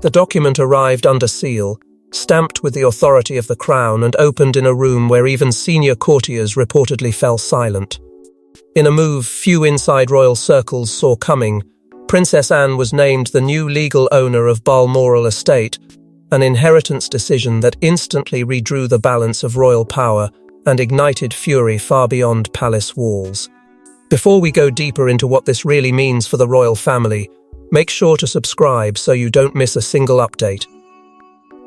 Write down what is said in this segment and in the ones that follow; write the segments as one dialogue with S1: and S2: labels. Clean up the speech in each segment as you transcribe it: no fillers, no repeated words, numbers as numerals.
S1: The document arrived under seal, stamped with the authority of the crown, and opened in a room where even senior courtiers reportedly fell silent. In a move few inside royal circles saw coming, Princess Anne was named the new legal owner of Balmoral Estate, an inheritance decision that instantly redrew the balance of royal power and ignited fury far beyond palace walls. Before we go deeper into what this really means for the royal family, make sure to subscribe so you don't miss a single update.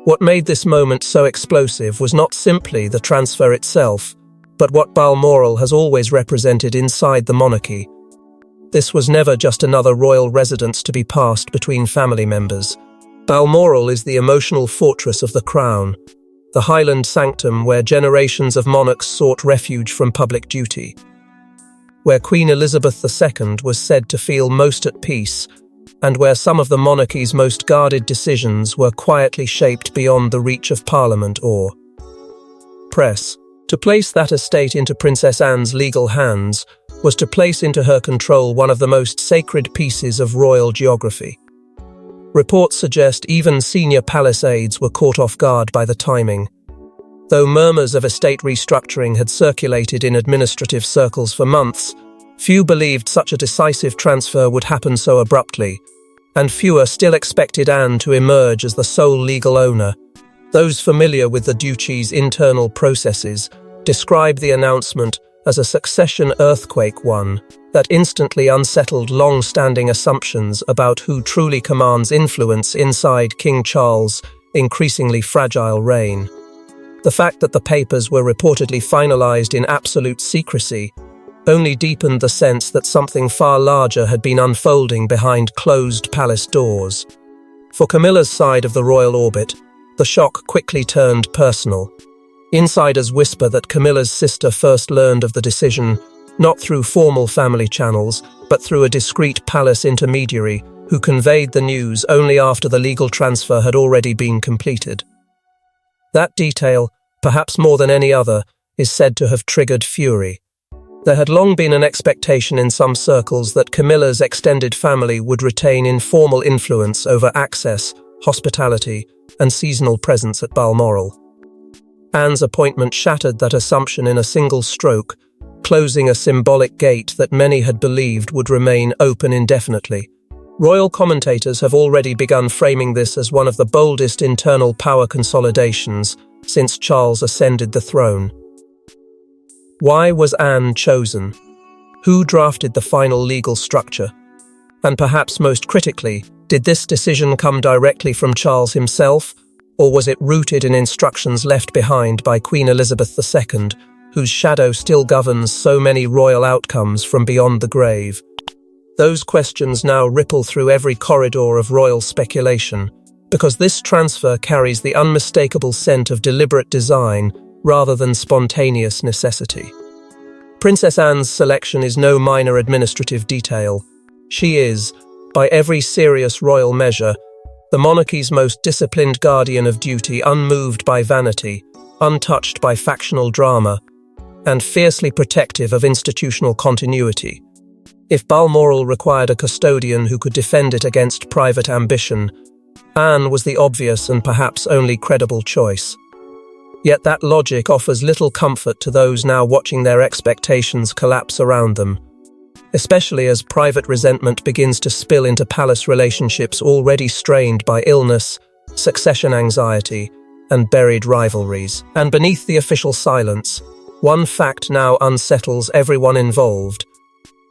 S1: What made this moment so explosive was not simply the transfer itself, but what Balmoral has always represented inside the monarchy. This was never just another royal residence to be passed between family members. Balmoral is the emotional fortress of the crown, the Highland sanctum where generations of monarchs sought refuge from public duty, where Queen Elizabeth II was said to feel most at peace, and where some of the monarchy's most guarded decisions were quietly shaped beyond the reach of Parliament or press. To place that estate into Princess Anne's legal hands was to place into her control one of the most sacred pieces of royal geography. Reports suggest even senior palace aides were caught off guard by the timing. Though murmurs of estate restructuring had circulated in administrative circles for months, few believed such a decisive transfer would happen so abruptly, and fewer still expected Anne to emerge as the sole legal owner. Those familiar with the duchy's internal processes describe the announcement as a succession earthquake, one that instantly unsettled long-standing assumptions about who truly commands influence inside King Charles' increasingly fragile reign. The fact that the papers were reportedly finalized in absolute secrecy only deepened the sense that something far larger had been unfolding behind closed palace doors. For Camilla's side of the royal orbit, the shock quickly turned personal. Insiders whisper that Camilla's sister first learned of the decision not through formal family channels, but through a discreet palace intermediary who conveyed the news only after the legal transfer had already been completed. That detail, perhaps more than any other, is said to have triggered fury. There had long been an expectation in some circles that Camilla's extended family would retain informal influence over access, hospitality, and seasonal presence at Balmoral. Anne's appointment shattered that assumption in a single stroke, closing a symbolic gate that many had believed would remain open indefinitely. Royal commentators have already begun framing this as one of the boldest internal power consolidations since Charles ascended the throne. Why was Anne chosen? Who drafted the final legal structure? And perhaps most critically, did this decision come directly from Charles himself, or was it rooted in instructions left behind by Queen Elizabeth II, whose shadow still governs so many royal outcomes from beyond the grave? Those questions now ripple through every corridor of royal speculation, because this transfer carries the unmistakable scent of deliberate design rather than spontaneous necessity. Princess Anne's selection is no minor administrative detail. She is, by every serious royal measure, the monarchy's most disciplined guardian of duty, unmoved by vanity, untouched by factional drama, and fiercely protective of institutional continuity. If Balmoral required a custodian who could defend it against private ambition, Anne was the obvious and perhaps only credible choice. Yet that logic offers little comfort to those now watching their expectations collapse around them, especially as private resentment begins to spill into palace relationships already strained by illness, succession anxiety, and buried rivalries. And beneath the official silence, one fact now unsettles everyone involved.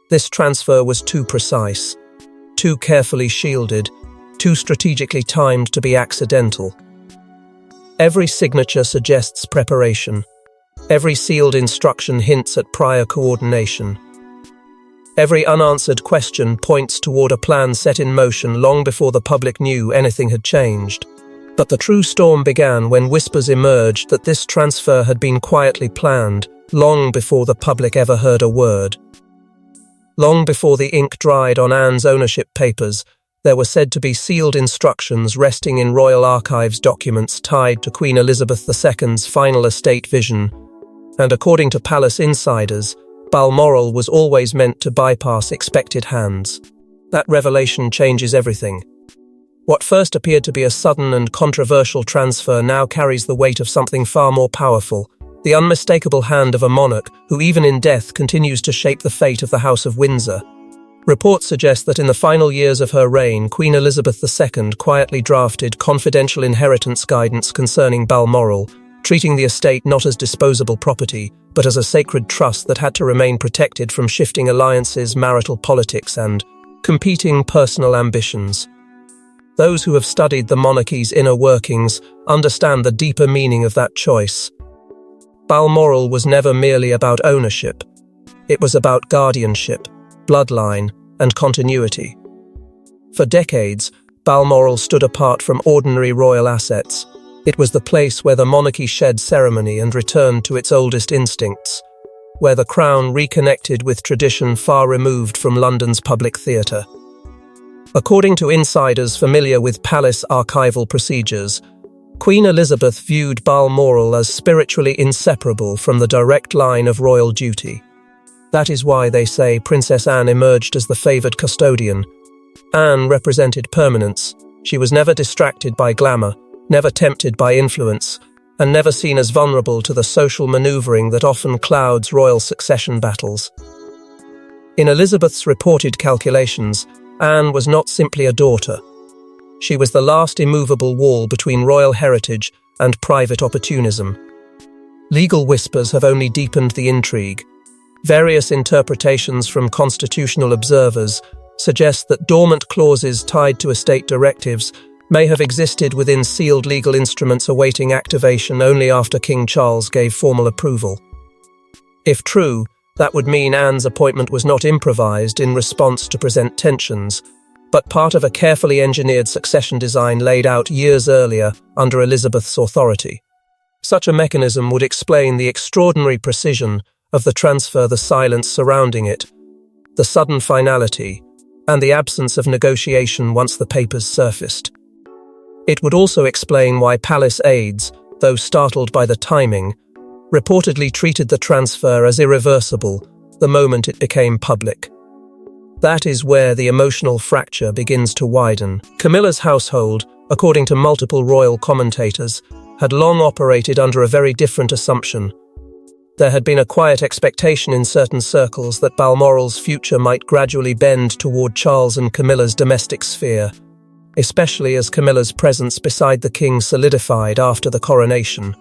S1: This transfer was too precise, too carefully shielded, too strategically timed to be accidental. Every signature suggests preparation. Every sealed instruction hints at prior coordination. Every unanswered question points toward a plan set in motion long before the public knew anything had changed. But the true storm began when whispers emerged that this transfer had been quietly planned, long before the public ever heard a word. Long before the ink dried on Anne's ownership papers, there were said to be sealed instructions resting in Royal Archives documents tied to Queen Elizabeth II's final estate vision, and according to palace insiders, Balmoral was always meant to bypass expected hands. That revelation changes everything. What first appeared to be a sudden and controversial transfer now carries the weight of something far more powerful, the unmistakable hand of a monarch who even in death continues to shape the fate of the House of Windsor. Reports suggest that in the final years of her reign, Queen Elizabeth II quietly drafted confidential inheritance guidance concerning Balmoral, treating the estate not as disposable property, but as a sacred trust that had to remain protected from shifting alliances, marital politics, and competing personal ambitions. Those who have studied the monarchy's inner workings understand the deeper meaning of that choice. Balmoral was never merely about ownership. It was about guardianship, bloodline, and continuity. For decades, Balmoral stood apart from ordinary royal assets. It was the place where the monarchy shed ceremony and returned to its oldest instincts, where the crown reconnected with tradition far removed from London's public theatre. According to insiders familiar with palace archival procedures, Queen Elizabeth viewed Balmoral as spiritually inseparable from the direct line of royal duty. That is why they say Princess Anne emerged as the favoured custodian. Anne represented permanence. She was never distracted by glamour, never tempted by influence, and never seen as vulnerable to the social manoeuvring that often clouds royal succession battles. In Elizabeth's reported calculations, Anne was not simply a daughter. She was the last immovable wall between royal heritage and private opportunism. Legal whispers have only deepened the intrigue. Various interpretations from constitutional observers suggest that dormant clauses tied to estate directives may have existed within sealed legal instruments awaiting activation only after King Charles gave formal approval. If true, that would mean Anne's appointment was not improvised in response to present tensions, but part of a carefully engineered succession design laid out years earlier under Elizabeth's authority. Such a mechanism would explain the extraordinary precision of the transfer, the silence surrounding it, the sudden finality, and the absence of negotiation once the papers surfaced. It would also explain why palace aides, though startled by the timing, reportedly treated the transfer as irreversible the moment it became public. That is where the emotional fracture begins to widen. Camilla's household, according to multiple royal commentators, had long operated under a very different assumption. There had been a quiet expectation in certain circles that Balmoral's future might gradually bend toward Charles and Camilla's domestic sphere, especially as Camilla's presence beside the king solidified after the coronation.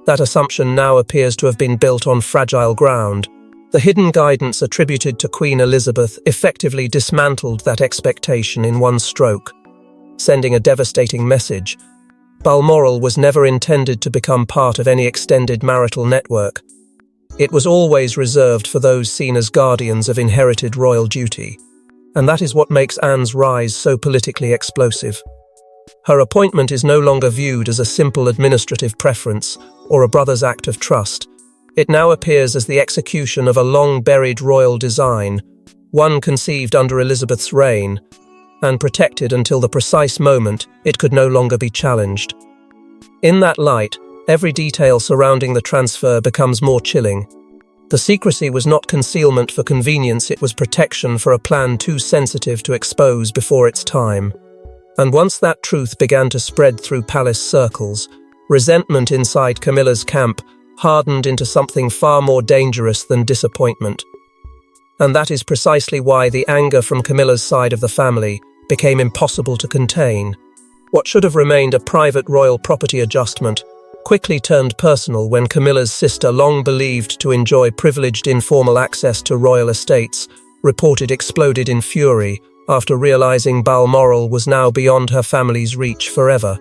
S1: That assumption now appears to have been built on fragile ground. The hidden guidance attributed to Queen Elizabeth effectively dismantled that expectation in one stroke, sending a devastating message. Balmoral was never intended to become part of any extended marital network. It was always reserved for those seen as guardians of inherited royal duty, and that is what makes Anne's rise so politically explosive. Her appointment is no longer viewed as a simple administrative preference or a brother's act of trust. It now appears as the execution of a long-buried royal design, one conceived under Elizabeth's reign, and protected until the precise moment it could no longer be challenged. In that light, every detail surrounding the transfer becomes more chilling. The secrecy was not concealment for convenience, it was protection for a plan too sensitive to expose before its time. And once that truth began to spread through palace circles, resentment inside Camilla's camp hardened into something far more dangerous than disappointment. And that is precisely why the anger from Camilla's side of the family became impossible to contain. What should have remained a private royal property adjustment quickly turned personal when Camilla's sister, long believed to enjoy privileged informal access to royal estates, reported exploded in fury after realizing Balmoral was now beyond her family's reach forever.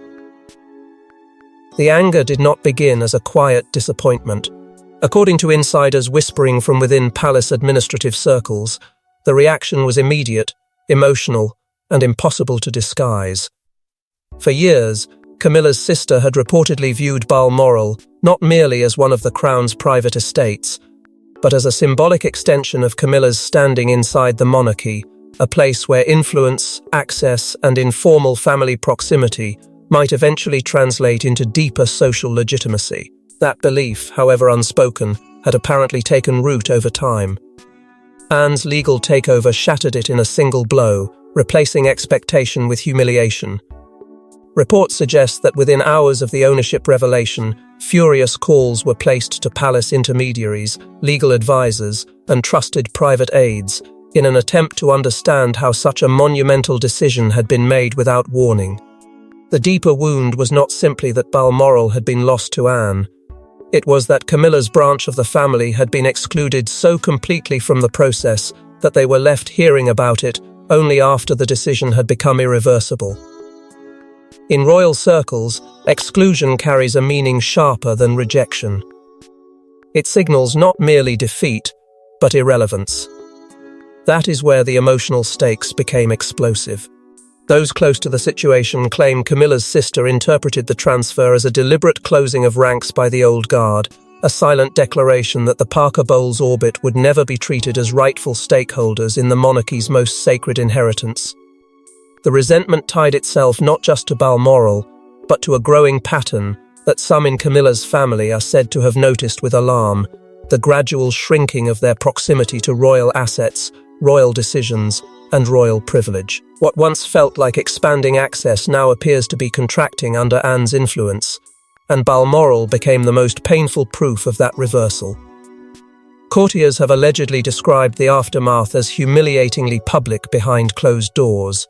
S1: The anger did not begin as a quiet disappointment. According to insiders whispering from within palace administrative circles, the reaction was immediate, emotional, and impossible to disguise. For years, Camilla's sister had reportedly viewed Balmoral not merely as one of the crown's private estates, but as a symbolic extension of Camilla's standing inside the monarchy, a place where influence, access, and informal family proximity might eventually translate into deeper social legitimacy. That belief, however unspoken, had apparently taken root over time. Anne's legal takeover shattered it in a single blow, replacing expectation with humiliation. Reports suggest that within hours of the ownership revelation, furious calls were placed to palace intermediaries, legal advisors, and trusted private aides in an attempt to understand how such a monumental decision had been made without warning. The deeper wound was not simply that Balmoral had been lost to Anne. It was that Camilla's branch of the family had been excluded so completely from the process that they were left hearing about it only after the decision had become irreversible. In royal circles, exclusion carries a meaning sharper than rejection. It signals not merely defeat, but irrelevance. That is where the emotional stakes became explosive. Those close to the situation claim Camilla's sister interpreted the transfer as a deliberate closing of ranks by the old guard, a silent declaration that the Parker Bowles orbit would never be treated as rightful stakeholders in the monarchy's most sacred inheritance. The resentment tied itself not just to Balmoral, but to a growing pattern that some in Camilla's family are said to have noticed with alarm: the gradual shrinking of their proximity to royal assets, royal decisions, and royal privilege. What once felt like expanding access now appears to be contracting under Anne's influence, and Balmoral became the most painful proof of that reversal. Courtiers have allegedly described the aftermath as humiliatingly public behind closed doors.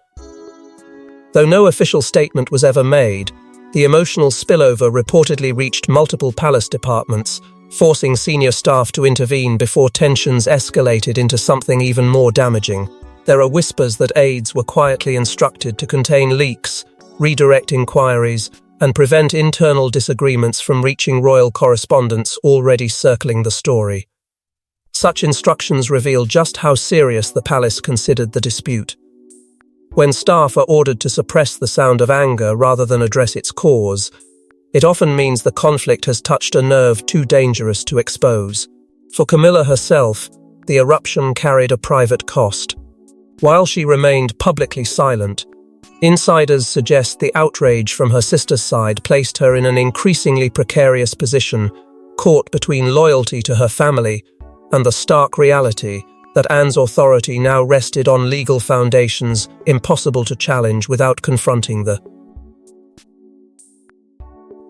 S1: Though no official statement was ever made, the emotional spillover reportedly reached multiple palace departments, forcing senior staff to intervene before tensions escalated into something even more damaging. There are whispers that aides were quietly instructed to contain leaks, redirect inquiries, and prevent internal disagreements from reaching royal correspondents already circling the story. Such instructions reveal just how serious the palace considered the dispute. When staff are ordered to suppress the sound of anger rather than address its cause, it often means the conflict has touched a nerve too dangerous to expose. For Camilla herself, the eruption carried a private cost. While she remained publicly silent, insiders suggest the outrage from her sister's side placed her in an increasingly precarious position, caught between loyalty to her family and the stark reality that Anne's authority now rested on legal foundations impossible to challenge without confronting the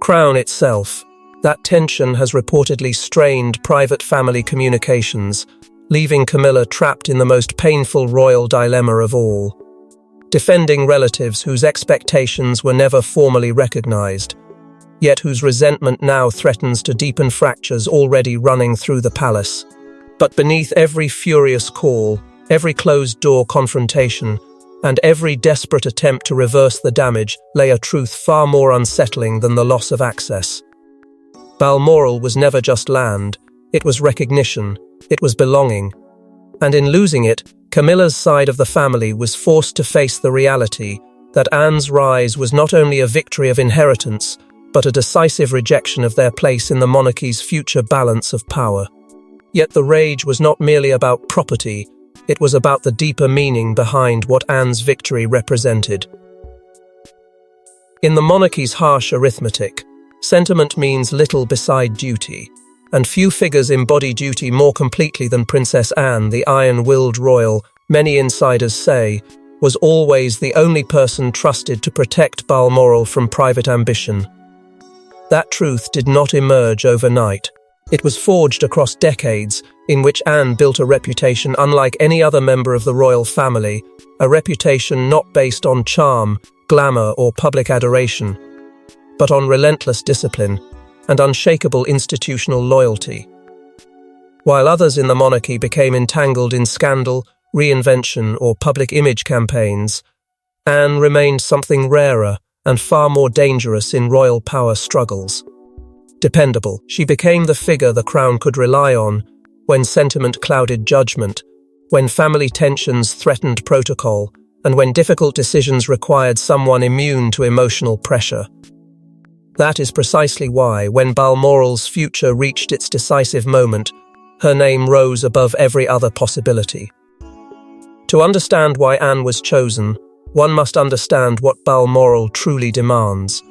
S1: crown itself. That tension has reportedly strained private family communications, leaving Camilla trapped in the most painful royal dilemma of all: defending relatives whose expectations were never formally recognized, yet whose resentment now threatens to deepen fractures already running through the palace. But beneath every furious call, every closed-door confrontation, and every desperate attempt to reverse the damage lay a truth far more unsettling than the loss of access. Balmoral was never just land, it was recognition, it was belonging. And in losing it, Camilla's side of the family was forced to face the reality that Anne's rise was not only a victory of inheritance, but a decisive rejection of their place in the monarchy's future balance of power. Yet the rage was not merely about property, it was about the deeper meaning behind what Anne's victory represented. In the monarchy's harsh arithmetic, sentiment means little beside duty, and few figures embody duty more completely than Princess Anne, the iron-willed royal, many insiders say, was always the only person trusted to protect Balmoral from private ambition. That truth did not emerge overnight. It was forged across decades, in which Anne built a reputation unlike any other member of the royal family, a reputation not based on charm, glamour, or public adoration, but on relentless discipline and unshakable institutional loyalty. While others in the monarchy became entangled in scandal, reinvention, or public image campaigns, Anne remained something rarer and far more dangerous in royal power struggles. Dependable, she became the figure the crown could rely on when sentiment clouded judgment, when family tensions threatened protocol, and when difficult decisions required someone immune to emotional pressure. That is precisely why, when Balmoral's future reached its decisive moment, her name rose above every other possibility. To understand why Anne was chosen, one must understand what Balmoral truly demands.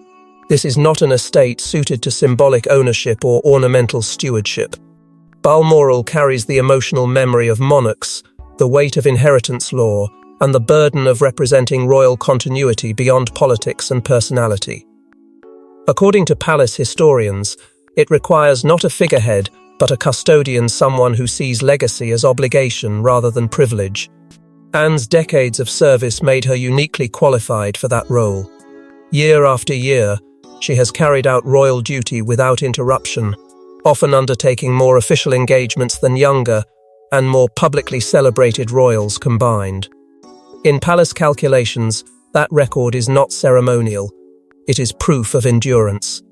S1: This is not an estate suited to symbolic ownership or ornamental stewardship. Balmoral carries the emotional memory of monarchs, the weight of inheritance law, and the burden of representing royal continuity beyond politics and personality. According to palace historians, it requires not a figurehead, but a custodian, someone who sees legacy as obligation rather than privilege. Anne's decades of service made her uniquely qualified for that role. Year after year, she has carried out royal duty without interruption, often undertaking more official engagements than younger and more publicly celebrated royals combined. In palace calculations, that record is not ceremonial. It is proof of endurance.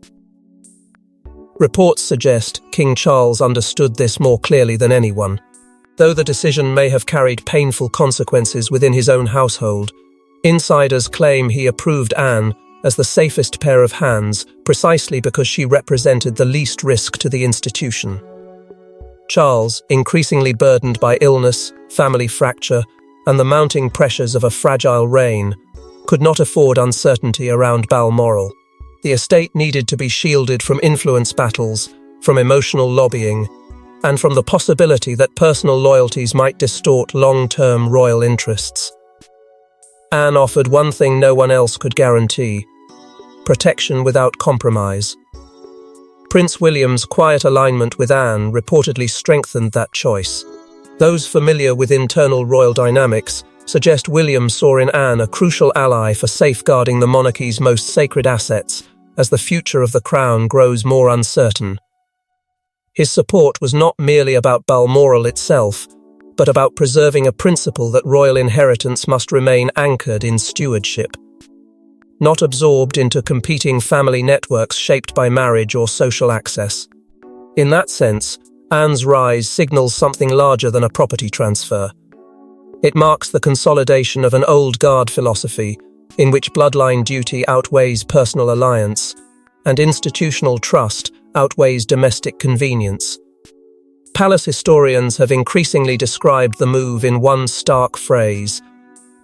S1: Reports suggest King Charles understood this more clearly than anyone. Though the decision may have carried painful consequences within his own household, insiders claim he approved Anne as the safest pair of hands precisely because she represented the least risk to the institution. Charles, increasingly burdened by illness, family fracture, and the mounting pressures of a fragile reign, could not afford uncertainty around Balmoral. The estate needed to be shielded from influence battles, from emotional lobbying, and from the possibility that personal loyalties might distort long-term royal interests. Anne offered one thing no one else could guarantee: protection without compromise. Prince William's quiet alignment with Anne reportedly strengthened that choice. Those familiar with internal royal dynamics suggest William saw in Anne a crucial ally for safeguarding the monarchy's most sacred assets as the future of the crown grows more uncertain. His support was not merely about Balmoral itself, but about preserving a principle that royal inheritance must remain anchored in stewardship, not absorbed into competing family networks shaped by marriage or social access. In that sense, Anne's rise signals something larger than a property transfer. It marks the consolidation of an old guard philosophy in which bloodline duty outweighs personal alliance, and institutional trust outweighs domestic convenience. Palace historians have increasingly described the move in one stark phrase: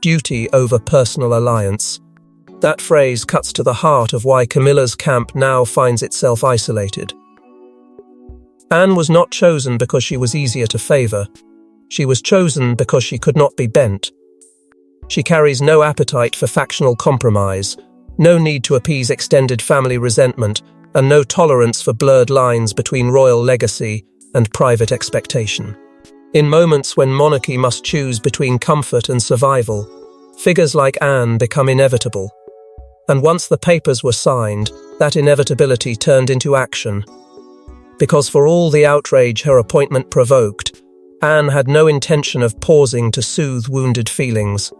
S1: duty over personal alliance. That phrase cuts to the heart of why Camilla's camp now finds itself isolated. Anne was not chosen because she was easier to favour. She was chosen because she could not be bent. She carries no appetite for factional compromise, no need to appease extended family resentment, and no tolerance for blurred lines between royal legacy and private expectation. In moments when monarchy must choose between comfort and survival, figures like Anne become inevitable. And once the papers were signed, that inevitability turned into action. Because for all the outrage her appointment provoked, Anne had no intention of pausing to soothe wounded feelings.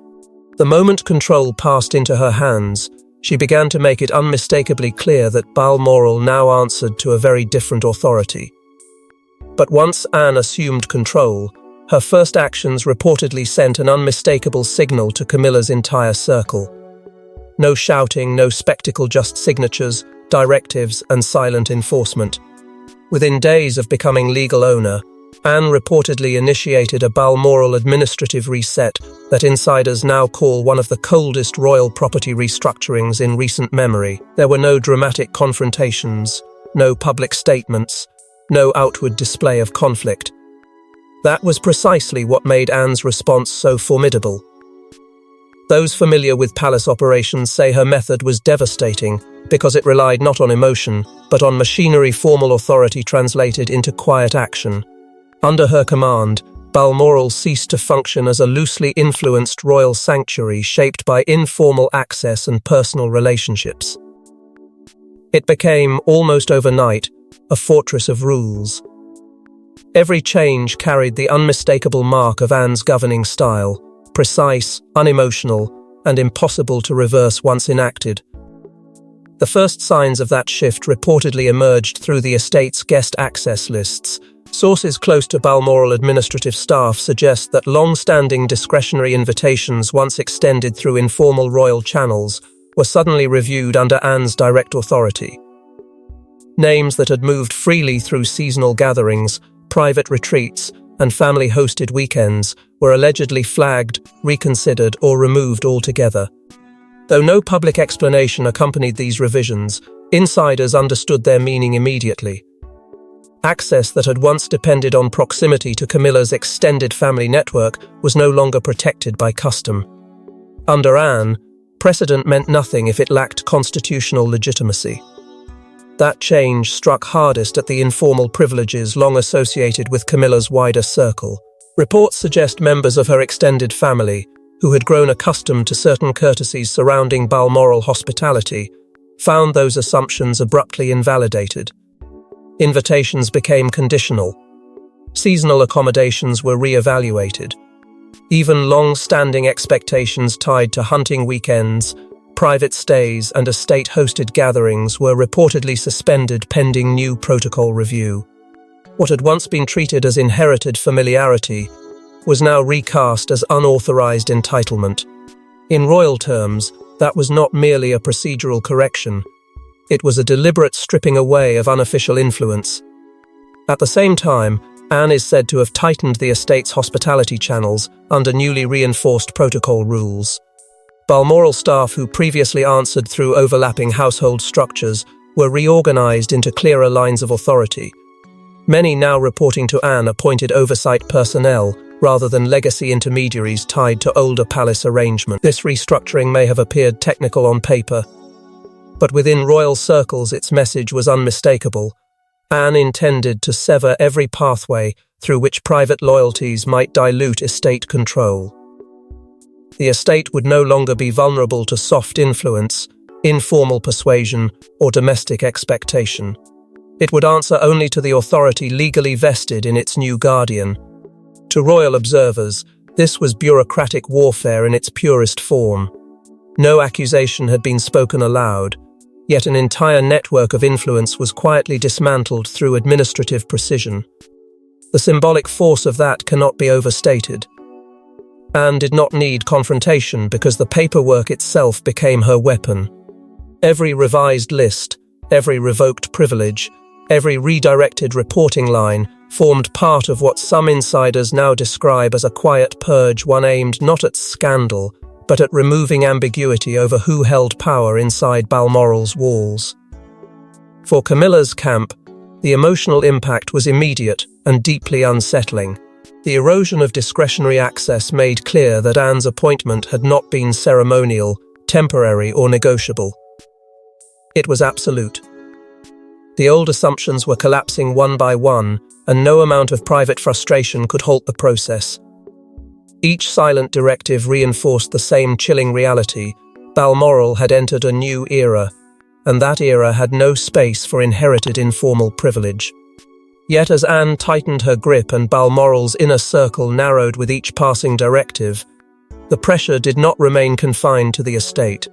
S1: The moment control passed into her hands, she began to make it unmistakably clear that Balmoral now answered to a very different authority. But once Anne assumed control, her first actions reportedly sent an unmistakable signal to Camilla's entire circle. No shouting, no spectacle, just signatures, directives, and silent enforcement. Within days of becoming legal owner, Anne reportedly initiated a Balmoral administrative reset that insiders now call one of the coldest royal property restructurings in recent memory. There were no dramatic confrontations, no public statements, no outward display of conflict. That was precisely what made Anne's response so formidable. Those familiar with palace operations say her method was devastating because it relied not on emotion, but on machinery, formal authority translated into quiet action. Under her command, Balmoral ceased to function as a loosely influenced royal sanctuary shaped by informal access and personal relationships. It became, almost overnight, a fortress of rules. Every change carried the unmistakable mark of Anne's governing style, precise, unemotional, and impossible to reverse once enacted. The first signs of that shift reportedly emerged through the estate's guest access lists. Sources close to Balmoral administrative staff suggest that long-standing discretionary invitations once extended through informal royal channels were suddenly reviewed under Anne's direct authority. Names that had moved freely through seasonal gatherings, private retreats, and family-hosted weekends were allegedly flagged, reconsidered, or removed altogether. Though no public explanation accompanied these revisions, insiders understood their meaning immediately. Access that had once depended on proximity to Camilla's extended family network was no longer protected by custom. Under Anne, precedent meant nothing if it lacked constitutional legitimacy. That change struck hardest at the informal privileges long associated with Camilla's wider circle. Reports suggest members of her extended family, who had grown accustomed to certain courtesies surrounding Balmoral hospitality, found those assumptions abruptly invalidated. Invitations became conditional. Seasonal accommodations were re-evaluated. Even long-standing expectations tied to hunting weekends, private stays, and estate-hosted gatherings were reportedly suspended pending new protocol review. What had once been treated as inherited familiarity was now recast as unauthorized entitlement. In royal terms, that was not merely a procedural correction. It was a deliberate stripping away of unofficial influence. At the same time, Anne is said to have tightened the estate's hospitality channels under newly reinforced protocol rules. Balmoral staff who previously answered through overlapping household structures were reorganized into clearer lines of authority, many now reporting to Anne appointed oversight personnel rather than legacy intermediaries tied to older palace arrangements. This restructuring may have appeared technical on paper, but within royal circles its message was unmistakable. Anne intended to sever every pathway through which private loyalties might dilute estate control. The estate would no longer be vulnerable to soft influence, informal persuasion, or domestic expectation. It would answer only to the authority legally vested in its new guardian. To royal observers, this was bureaucratic warfare in its purest form. No accusation had been spoken aloud, yet an entire network of influence was quietly dismantled through administrative precision. The symbolic force of that cannot be overstated. Anne did not need confrontation because the paperwork itself became her weapon. Every revised list, every revoked privilege, every redirected reporting line formed part of what some insiders now describe as a quiet purge, one aimed not at scandal, but at removing ambiguity over who held power inside Balmoral's walls. For Camilla's camp, the emotional impact was immediate and deeply unsettling. The erosion of discretionary access made clear that Anne's appointment had not been ceremonial, temporary, or negotiable. It was absolute. The old assumptions were collapsing one by one, and no amount of private frustration could halt the process. Each silent directive reinforced the same chilling reality: Balmoral had entered a new era, and that era had no space for inherited informal privilege. Yet as Anne tightened her grip and Balmoral's inner circle narrowed with each passing directive, the pressure did not remain confined to the estate.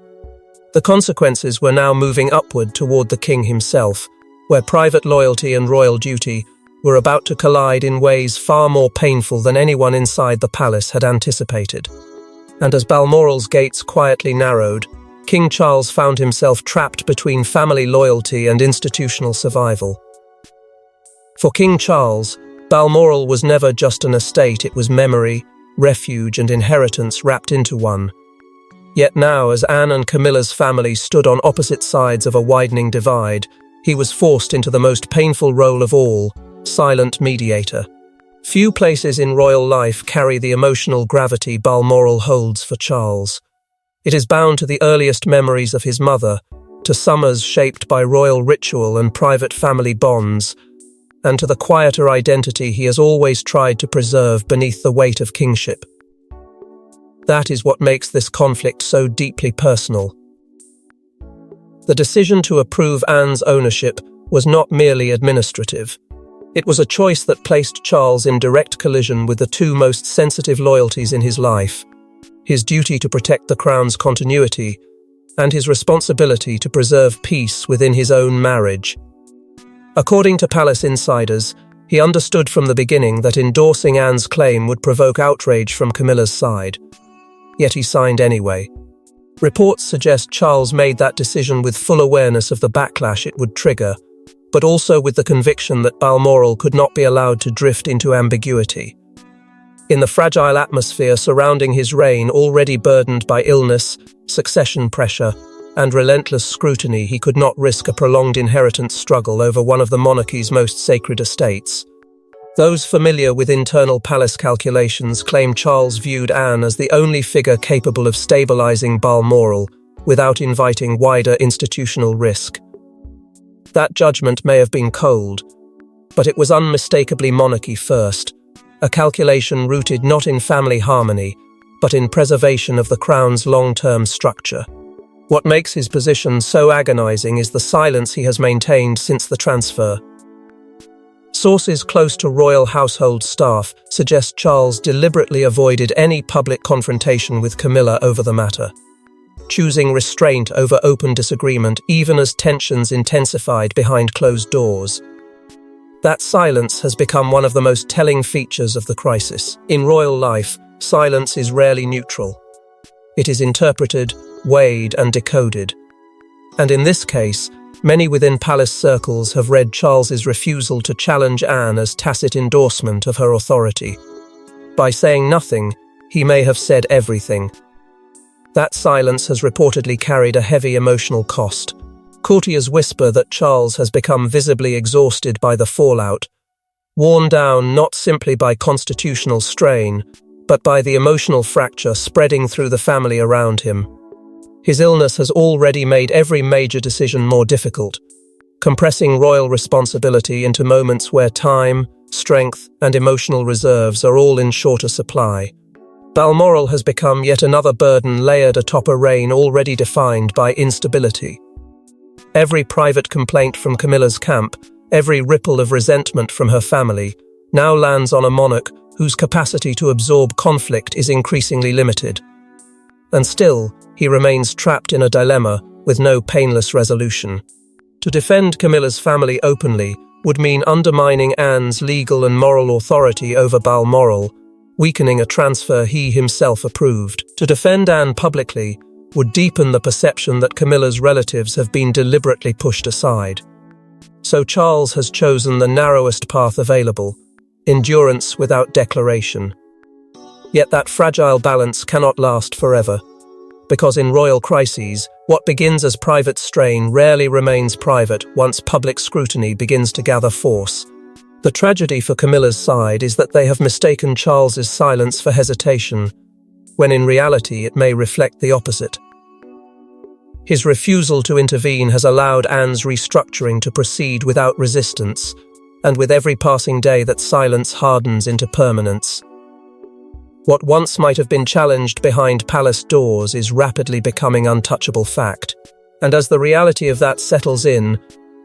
S1: The consequences were now moving upward toward the king himself, where private loyalty and royal duty were about to collide in ways far more painful than anyone inside the palace had anticipated. And as Balmoral's gates quietly narrowed, King Charles found himself trapped between family loyalty and institutional survival. For King Charles, Balmoral was never just an estate, it was memory, refuge, and inheritance wrapped into one. Yet now, as Anne and Camilla's family stood on opposite sides of a widening divide, he was forced into the most painful role of all: silent mediator. Few places in royal life carry the emotional gravity Balmoral holds for Charles. It is bound to the earliest memories of his mother, to summers shaped by royal ritual and private family bonds, and to the quieter identity he has always tried to preserve beneath the weight of kingship. That is what makes this conflict so deeply personal. The decision to approve Anne's ownership was not merely administrative. It was a choice that placed Charles in direct collision with the two most sensitive loyalties in his life: his duty to protect the crown's continuity and his responsibility to preserve peace within his own marriage. According to palace insiders, he understood from the beginning that endorsing Anne's claim would provoke outrage from Camilla's side. Yet he signed anyway. Reports suggest Charles made that decision with full awareness of the backlash it would trigger, but also with the conviction that Balmoral could not be allowed to drift into ambiguity. In the fragile atmosphere surrounding his reign, already burdened by illness, succession pressure, and relentless scrutiny, he could not risk a prolonged inheritance struggle over one of the monarchy's most sacred estates. Those familiar with internal palace calculations claim Charles viewed Anne as the only figure capable of stabilizing Balmoral without inviting wider institutional risk. That judgment may have been cold, but it was unmistakably monarchy first, a calculation rooted not in family harmony, but in preservation of the crown's long-term structure. What makes his position so agonizing is the silence he has maintained since the transfer. Sources close to royal household staff suggest Charles deliberately avoided any public confrontation with Camilla over the matter, choosing restraint over open disagreement even as tensions intensified behind closed doors. That silence has become one of the most telling features of the crisis. In royal life, silence is rarely neutral. It is interpreted, weighed, and decoded. And in this case, many within palace circles have read Charles's refusal to challenge Anne as tacit endorsement of her authority. By saying nothing, he may have said everything. That silence has reportedly carried a heavy emotional cost. Courtiers whisper that Charles has become visibly exhausted by the fallout, worn down not simply by constitutional strain, but by the emotional fracture spreading through the family around him. His illness has already made every major decision more difficult, compressing royal responsibility into moments where time, strength, and emotional reserves are all in shorter supply. Balmoral has become yet another burden layered atop a reign already defined by instability. Every private complaint from Camilla's camp, every ripple of resentment from her family, now lands on a monarch whose capacity to absorb conflict is increasingly limited. And still, he remains trapped in a dilemma with no painless resolution. To defend Camilla's family openly would mean undermining Anne's legal and moral authority over Balmoral, weakening a transfer he himself approved. To defend Anne publicly would deepen the perception that Camilla's relatives have been deliberately pushed aside. So Charles has chosen the narrowest path available, endurance without declaration. Yet that fragile balance cannot last forever, because in royal crises, what begins as private strain rarely remains private once public scrutiny begins to gather force. The tragedy for Camilla's side is that they have mistaken Charles's silence for hesitation, when in reality it may reflect the opposite. His refusal to intervene has allowed Anne's restructuring to proceed without resistance, and with every passing day that silence hardens into permanence. What once might have been challenged behind palace doors is rapidly becoming untouchable fact, and as the reality of that settles in,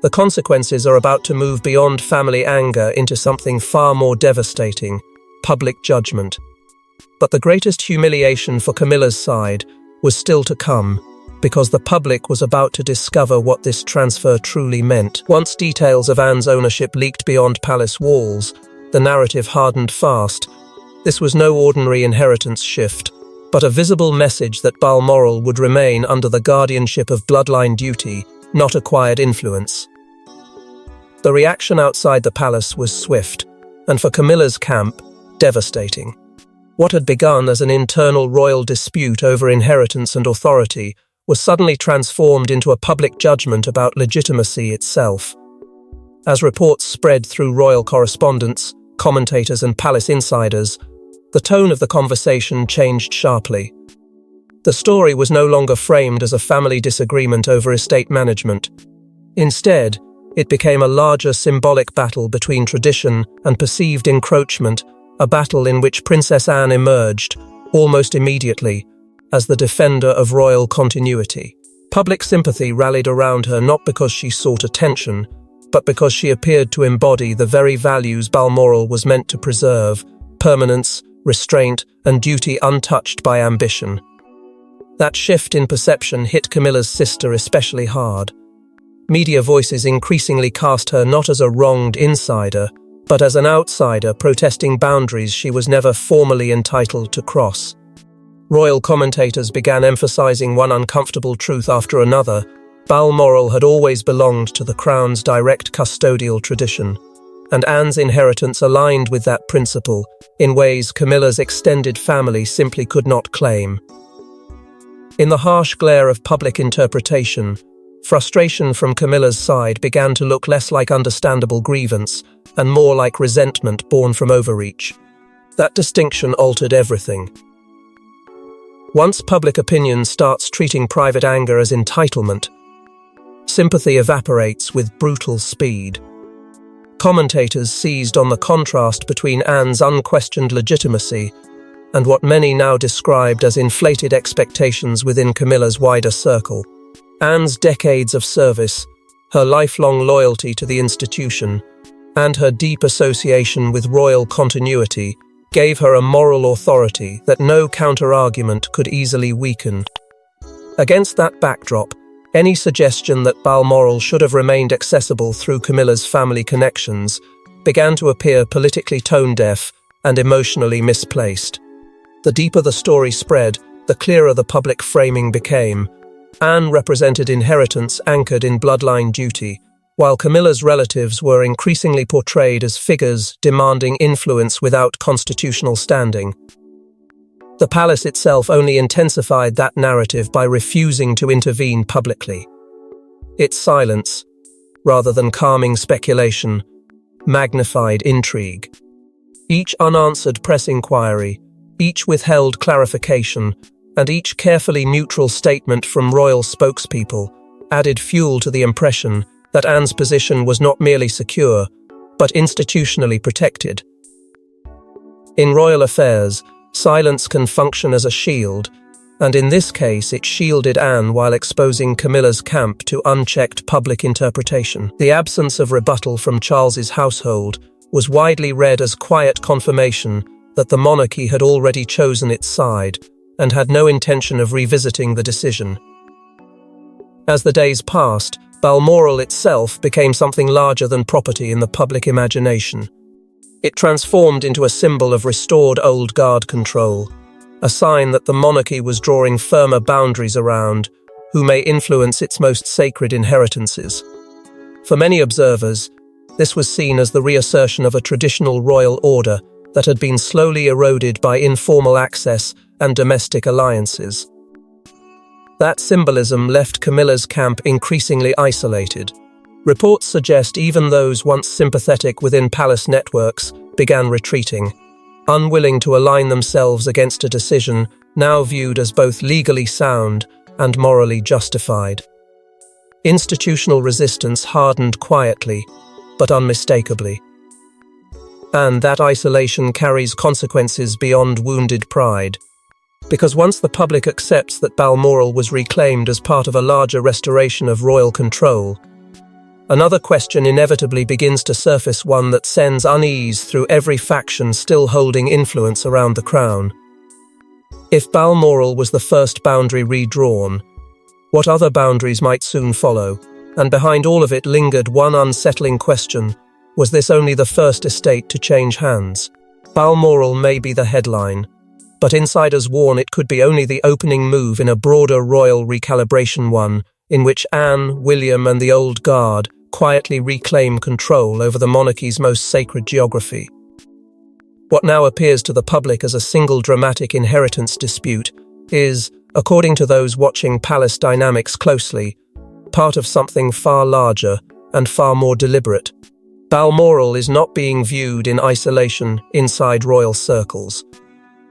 S1: the consequences are about to move beyond family anger into something far more devastating: public judgment. But the greatest humiliation for Camilla's side was still to come, because the public was about to discover what this transfer truly meant. Once details of Anne's ownership leaked beyond palace walls, the narrative hardened fast. This was no ordinary inheritance shift, but a visible message that Balmoral would remain under the guardianship of bloodline duty, not acquired influence. The reaction outside the palace was swift, and for Camilla's camp, devastating. What had begun as an internal royal dispute over inheritance and authority was suddenly transformed into a public judgment about legitimacy itself. As reports spread through royal correspondence, commentators and palace insiders, the tone of the conversation changed sharply. The story was no longer framed as a family disagreement over estate management. Instead, it became a larger symbolic battle between tradition and perceived encroachment, a battle in which Princess Anne emerged, almost immediately, as the defender of royal continuity. Public sympathy rallied around her not because she sought attention, but because she appeared to embody the very values Balmoral was meant to preserve: permanence, restraint, and duty untouched by ambition. That shift in perception hit Camilla's sister especially hard. Media voices increasingly cast her not as a wronged insider, but as an outsider protesting boundaries she was never formally entitled to cross. Royal commentators began emphasizing one uncomfortable truth after another: Balmoral had always belonged to the crown's direct custodial tradition, and Anne's inheritance aligned with that principle in ways Camilla's extended family simply could not claim. In the harsh glare of public interpretation, Frustration from Camilla's side began to look less like understandable grievance and more like resentment born from overreach. That distinction altered everything. Once public opinion starts treating private anger as entitlement, sympathy evaporates with brutal speed. Commentators seized on the contrast between Anne's unquestioned legitimacy and what many now described as inflated expectations within Camilla's wider circle. Anne's decades of service, her lifelong loyalty to the institution, and her deep association with royal continuity gave her a moral authority that no counter-argument could easily weaken. Against that backdrop, any suggestion that Balmoral should have remained accessible through Camilla's family connections began to appear politically tone-deaf and emotionally misplaced. The deeper the story spread, the clearer the public framing became. Anne represented inheritance anchored in bloodline duty, while Camilla's relatives were increasingly portrayed as figures demanding influence without constitutional standing. The palace itself only intensified that narrative by refusing to intervene publicly. Its silence, rather than calming speculation, magnified intrigue. Each unanswered press inquiry, each withheld clarification, and each carefully neutral statement from royal spokespeople added fuel to the impression that Anne's position was not merely secure, but institutionally protected. In royal affairs, silence can function as a shield, and in this case it shielded Anne while exposing Camilla's camp to unchecked public interpretation. The absence of rebuttal from Charles's household was widely read as quiet confirmation that the monarchy had already chosen its side and had no intention of revisiting the decision. As the days passed, Balmoral itself became something larger than property in the public imagination. It transformed into a symbol of restored old guard control, a sign that the monarchy was drawing firmer boundaries around who may influence its most sacred inheritances. For many observers, this was seen as the reassertion of a traditional royal order that had been slowly eroded by informal access and domestic alliances. That symbolism left Camilla's camp increasingly isolated. Reports suggest even those once sympathetic within palace networks began retreating, unwilling to align themselves against a decision now viewed as both legally sound and morally justified. Institutional resistance hardened quietly, but unmistakably. And that isolation carries consequences beyond wounded pride. Because once the public accepts that Balmoral was reclaimed as part of a larger restoration of royal control, another question inevitably begins to surface, one that sends unease through every faction still holding influence around the crown. If Balmoral was the first boundary redrawn, what other boundaries might soon follow? And behind all of it lingered one unsettling question: was this only the first estate to change hands? Balmoral may be the headline, but insiders warn it could be only the opening move in a broader royal recalibration, one in which Anne, William and the Old Guard quietly reclaim control over the monarchy's most sacred geography. What now appears to the public as a single dramatic inheritance dispute is, according to those watching palace dynamics closely, part of something far larger and far more deliberate. Balmoral is not being viewed in isolation inside royal circles.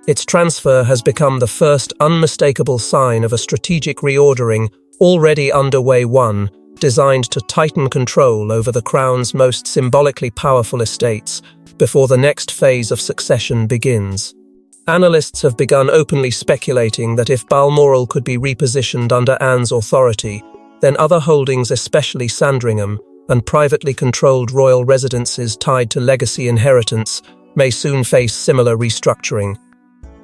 S1: Its transfer has become the first unmistakable sign of a strategic reordering already underway, one designed to tighten control over the crown's most symbolically powerful estates before the next phase of succession begins. Analysts have begun openly speculating that if Balmoral could be repositioned under Anne's authority, then other holdings, especially Sandringham, and privately controlled royal residences tied to legacy inheritance, may soon face similar restructuring.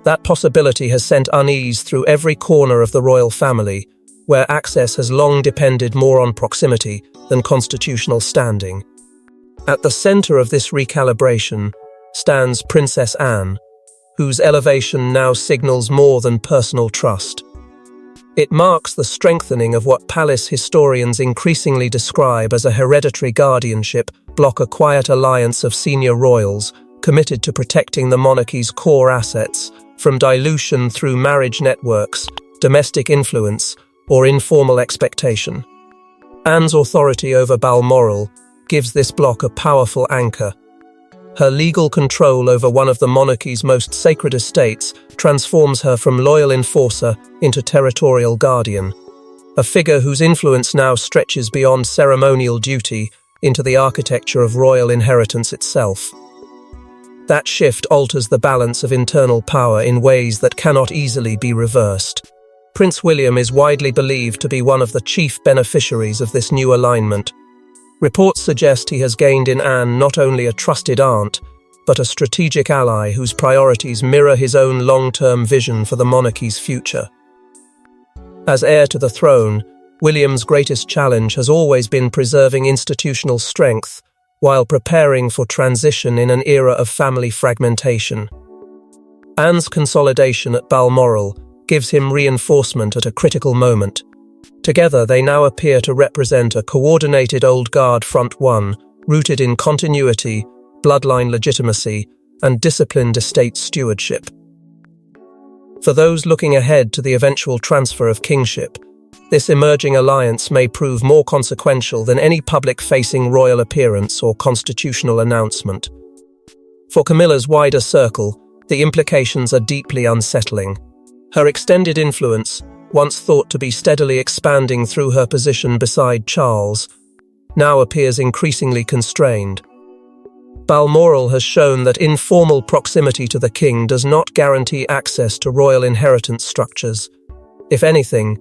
S1: That possibility has sent unease through every corner of the royal family, where access has long depended more on proximity than constitutional standing. At the center of this recalibration stands Princess Anne, whose elevation now signals more than personal trust. It marks the strengthening of what palace historians increasingly describe as a hereditary guardianship block, a quiet alliance of senior royals committed to protecting the monarchy's core assets from dilution through marriage networks, domestic influence, or informal expectation. Anne's authority over Balmoral gives this block a powerful anchor. Her legal control over one of the monarchy's most sacred estates transforms her from loyal enforcer into territorial guardian, a figure whose influence now stretches beyond ceremonial duty into the architecture of royal inheritance itself. That shift alters the balance of internal power in ways that cannot easily be reversed. Prince William is widely believed to be one of the chief beneficiaries of this new alignment. Reports suggest he has gained in Anne not only a trusted aunt, but a strategic ally whose priorities mirror his own long-term vision for the monarchy's future. As heir to the throne, William's greatest challenge has always been preserving institutional strength while preparing for transition in an era of family fragmentation. Anne's consolidation at Balmoral gives him reinforcement at a critical moment. Together, they now appear to represent a coordinated old guard front one, rooted in continuity, bloodline legitimacy, and disciplined estate stewardship. For those looking ahead to the eventual transfer of kingship, this emerging alliance may prove more consequential than any public-facing royal appearance or constitutional announcement. For Camilla's wider circle, the implications are deeply unsettling. Her extended influence, once thought to be steadily expanding through her position beside Charles, now appears increasingly constrained. Balmoral has shown that informal proximity to the king does not guarantee access to royal inheritance structures. If anything,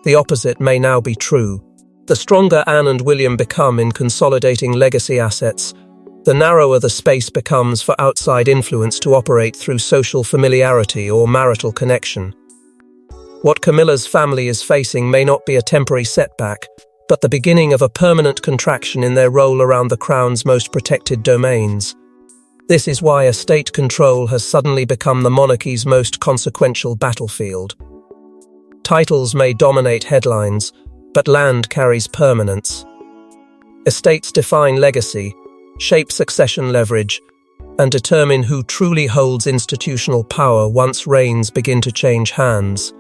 S1: the opposite may now be true. The stronger Anne and William become in consolidating legacy assets, the narrower the space becomes for outside influence to operate through social familiarity or marital connection. What Camilla's family is facing may not be a temporary setback, but the beginning of a permanent contraction in their role around the crown's most protected domains. This is why estate control has suddenly become the monarchy's most consequential battlefield. Titles may dominate headlines, but land carries permanence. Estates define legacy, shape succession leverage, and determine who truly holds institutional power once reins begin to change hands.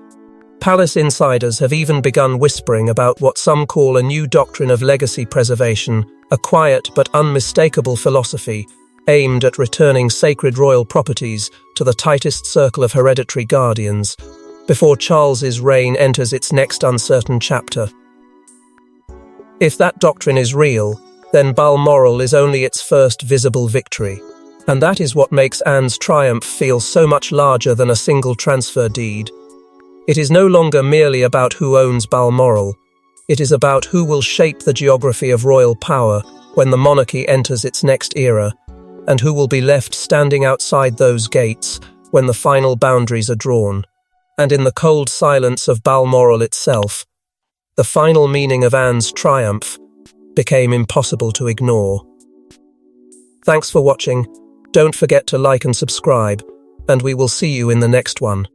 S1: Palace insiders have even begun whispering about what some call a new doctrine of legacy preservation, a quiet but unmistakable philosophy aimed at returning sacred royal properties to the tightest circle of hereditary guardians, before Charles's reign enters its next uncertain chapter. If that doctrine is real, then Balmoral is only its first visible victory. And that is what makes Anne's triumph feel so much larger than a single transfer deed. It is no longer merely about who owns Balmoral. It is about who will shape the geography of royal power when the monarchy enters its next era, and who will be left standing outside those gates when the final boundaries are drawn. And in the cold silence of Balmoral itself, the final meaning of Anne's triumph became impossible to ignore. Thanks for watching. Don't forget to like and subscribe, and we will see you in the next one.